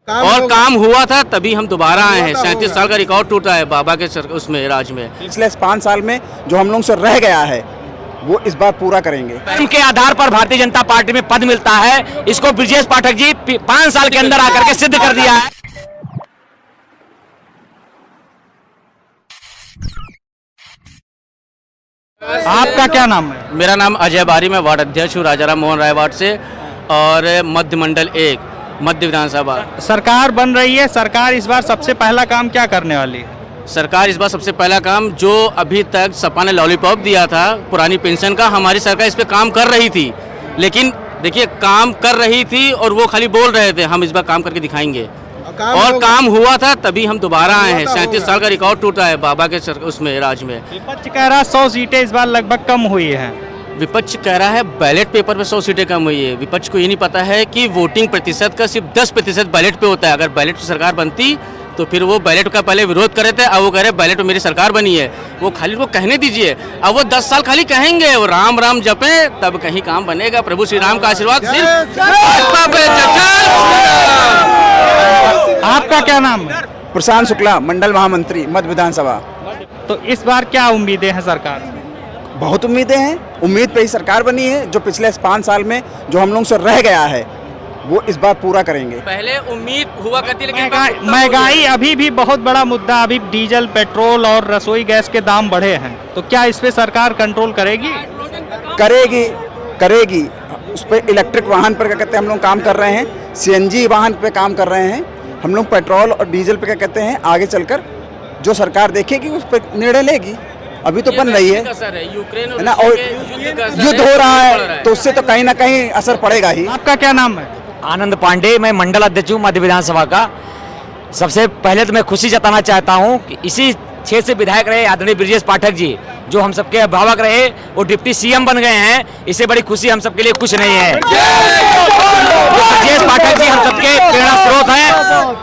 और काम हुआ था तभी हम दोबारा आए हैं। 37 साल का रिकॉर्ड टूटा है बाबा के उसमें राज में। पिछले 5 साल में जो हम लोगों से रह गया है वो इस बार पूरा करेंगे। कर्म के आधार पर भारतीय जनता पार्टी में पद मिलता है, इसको ब्रजेश पाठक जी 5 साल के अंदर आकर के सिद्ध कर दिया है। आपका क्या नाम है? मेरा नाम अजय बारी, मैं वार्ड अध्यक्ष हूँ राजाराम मोहन राय वार्ड से और मध्य मंडल 1 मध्य विधानसभा। सरकार बन रही है, सरकार इस बार सबसे पहला काम क्या करने वाली है? सरकार इस बार सबसे पहला काम, जो अभी तक सपा ने लॉलीपॉप दिया था पुरानी पेंशन का, हमारी सरकार इस पे काम कर रही थी। लेकिन देखिए, काम कर रही थी और वो खाली बोल रहे थे, हम इस बार काम करके दिखाएंगे। और काम हुआ था तभी हम दोबारा आए हैं। 37 साल का रिकॉर्ड टूटा है बाबा के उसमें राज में। विपक्ष कह रहा 100 सीटें इस बार लगभग कम हुई हैं। विपक्ष कह रहा है बैलेट पेपर पे 100 सीटें कम हुई है। विपक्ष को ये नहीं पता है कि वोटिंग प्रतिशत का सिर्फ 10% बैलेट पे होता है। अगर बैलेट पे सरकार बनती तो फिर वो बैलेट का पहले विरोध कर रहे थे, अब वो कह रहे बैलेट में मेरी सरकार बनी है। वो खाली वो कहने दीजिए, अब वो 10 साल खाली कहेंगे, वो राम राम जपें तब कहीं काम बनेगा। प्रभु श्री राम का आशीर्वाद सिर्फ भाजपा पे। आपका क्या नाम है? प्रशांत शुक्ला, मंडल महामंत्री मध्य विधानसभा। तो इस बार क्या उम्मीदें हैं सरकार से? बहुत उम्मीदें हैं, उम्मीद पे ही सरकार बनी है। जो पिछले 5 साल में जो हम लोगों से रह गया है वो इस बार पूरा करेंगे। पहले उम्मीद हुआ करती, लेकिन महंगाई अभी भी बहुत बड़ा मुद्दा। अभी डीजल, पेट्रोल और रसोई गैस के दाम बढ़े हैं, तो क्या इस पे सरकार कंट्रोल करेगी? करेगी। उस पर इलेक्ट्रिक वाहन पर क्या कहते हैं हम लोग काम कर रहे हैं, CNG वाहन पे काम कर रहे हैं हम लोग। पेट्रोल और डीजल पे क्या कहते हैं आगे चलकर जो सरकार देखेगी उस पर निर्णय लेगी। अभी तो बन रही है यूक्रेन ना, और युद्ध हो रहा है तो उससे तो कहीं ना कहीं असर पड़ेगा ही। आपका क्या नाम है? आनंद पांडे, मैं मंडल अध्यक्ष हूँ मध्य विधानसभा का। सबसे पहले तो मैं खुशी जताना चाहता हूँ कि इसी क्षेत्र से विधायक रहे आदरणीय ब्रजेश पाठक जी, जो हम सबके अभिभावक रहे, वो डिप्टी CM बन गए हैं। इससे बड़ी खुशी हम सबके लिए कुछ नहीं है। ब्रजेश पाठक जी हम सबके प्रेरणा स्रोत हैं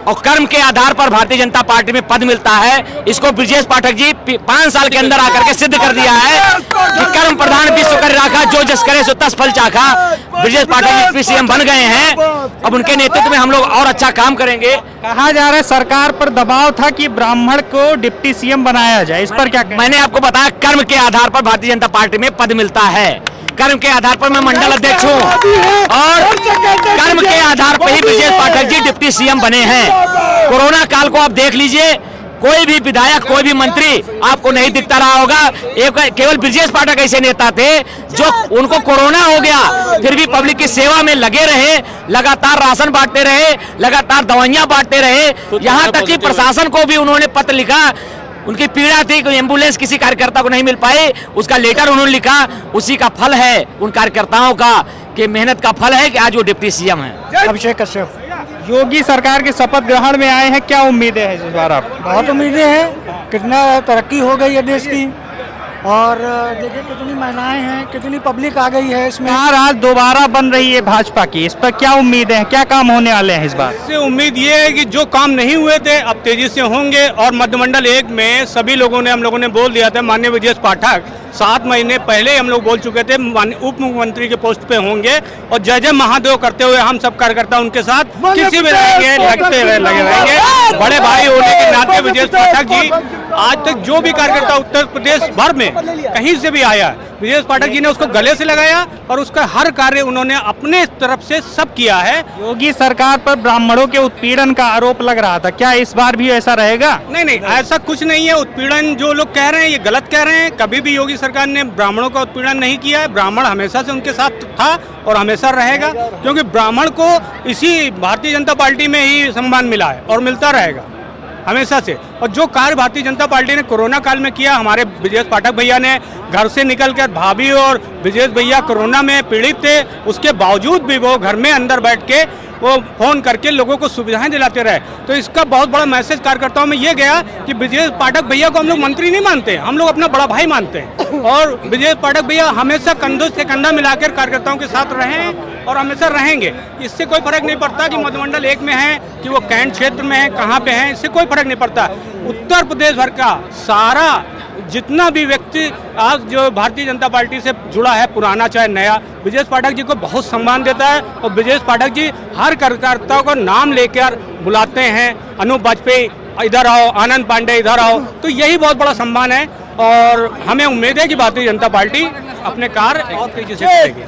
और कर्म के आधार पर भारतीय जनता पार्टी में पद मिलता है, इसको ब्रजेश पाठक जी 5 साल के अंदर आकर के सिद्ध कर दिया है कि कर्म प्रधान विश्व कर राखा, जो जस करे सो तस फल चाखा। ब्रजेश पाठक जी डिप्टी CM बन गए हैं, अब उनके नेतृत्व में हम लोग और अच्छा काम करेंगे। कहा जा रहा है सरकार पर दबाव था कि ब्राह्मण को डिप्टी CM बनाया जाए, इस पर क्या? मैंने आपको बताया कर्म के आधार पर भारतीय जनता पार्टी में पद मिलता है। कर्म के आधार पर मैं मंडल अध्यक्ष हूँ और कर्म के आधार पर ही ब्रजेश पाठक जी डिप्टी CM बने हैं। कोरोना काल को आप देख लीजिए, कोई भी विधायक, कोई भी मंत्री आपको नहीं दिखता रहा होगा। केवल ब्रजेश पाठक ऐसे नेता थे जो उनको कोरोना हो गया फिर भी पब्लिक की सेवा में लगे रहे, लगातार राशन बांटते रहे, लगातार दवाइयां बांटते रहे। यहाँ तक कि प्रशासन को भी उन्होंने पत्र लिखा। उनकी पीड़ा थी कि एम्बुलेंस किसी कार्यकर्ता को नहीं मिल पाई, उसका लेटर उन्होंने लिखा। उसी का फल है उन कार्यकर्ताओं का कि मेहनत का फल है कि आज वो डिप्टी CM है। अभिषेक कश्यप योगी सरकार के शपथ ग्रहण में आए हैं, क्या उम्मीदें हैं इस बार आपको? बहुत उम्मीदें हैं। कितना तरक्की हो गई है देश की, और देखिए कितनी महिलाएं हैं, कितनी पब्लिक आ गई है इसमें। आज दोबारा बन रही है भाजपा की, इस पर क्या उम्मीदें हैं, क्या काम होने वाले हैं इस बार? इससे उम्मीद ये है कि जो काम नहीं हुए थे अब तेजी से होंगे। और मध्य मंडल 1 में सभी लोगों ने, हम लोगों ने बोल दिया था, माननीय ब्रजेश पाठक 7 महीने पहले हम लोग बोल चुके थे उप मुख्यमंत्री के पोस्ट पे होंगे और जय जय महादेव करते हुए हम सब कार्यकर्ता उनके साथ किसी भी रहेंगे, लगे रहेंगे। बड़े भाई होने के नाते ब्रजेश पाठक जी आज तक जो भी कार्यकर्ता उत्तर प्रदेश भर में कहीं से भी आया, ब्रजेश पाठक जी ने उसको गले से लगाया और उसका हर कार्य उन्होंने अपने तरफ से सब किया है। योगी सरकार पर ब्राह्मणों के उत्पीड़न का आरोप लग रहा था, क्या इस बार भी ऐसा रहेगा? नहीं, ऐसा कुछ नहीं है। उत्पीड़न जो लोग कह रहे हैं ये गलत कह रहे हैं। कभी भी योगी सरकार ने ब्राह्मणों का उत्पीड़न नहीं किया है। ब्राह्मण हमेशा से उनके साथ था और हमेशा रहेगा, क्योंकि ब्राह्मण को इसी भारतीय जनता पार्टी में ही सम्मान मिला है और मिलता रहेगा हमेशा से। और जो कार्य भारतीय जनता पार्टी ने कोरोना काल में किया, हमारे ब्रजेश पाठक भैया ने घर से निकलकर, भाभी और ब्रजेश भैया कोरोना में पीड़ित थे, उसके बावजूद भी वो घर में अंदर बैठ के वो फोन करके लोगों को सुविधाएं दिलाते रहे। तो इसका बहुत बड़ा मैसेज कार्यकर्ताओं में ये गया कि ब्रजेश पाठक भैया को हम लोग मंत्री नहीं मानते, हम लोग अपना बड़ा भाई मानते हैं। और ब्रजेश पाठक भैया हमेशा कंधों से कंधा मिलाकर कार्यकर्ताओं के साथ रहे हैं और हमेशा रहेंगे। इससे कोई फर्क नहीं पड़ता कि मध्य मंडल 1 में है कि वो कैंट क्षेत्र में है, कहाँ पे है, इससे कोई फर्क नहीं पड़ता। उत्तर प्रदेश भर का सारा जितना भी व्यक्ति आज जो भारतीय जनता पार्टी से जुड़ा है, पुराना चाहे नया, ब्रजेश पाठक जी को बहुत सम्मान देता है। और ब्रजेश पाठक जी हर कार्यकर्ता को नाम लेकर बुलाते हैं, अनूप वाजपेयी इधर आओ, आनंद पांडे इधर आओ, तो यही बहुत बड़ा सम्मान है। और हमें उम्मीद है कि भारतीय जनता पार्टी अपने कार्य और तेजी से करेगी।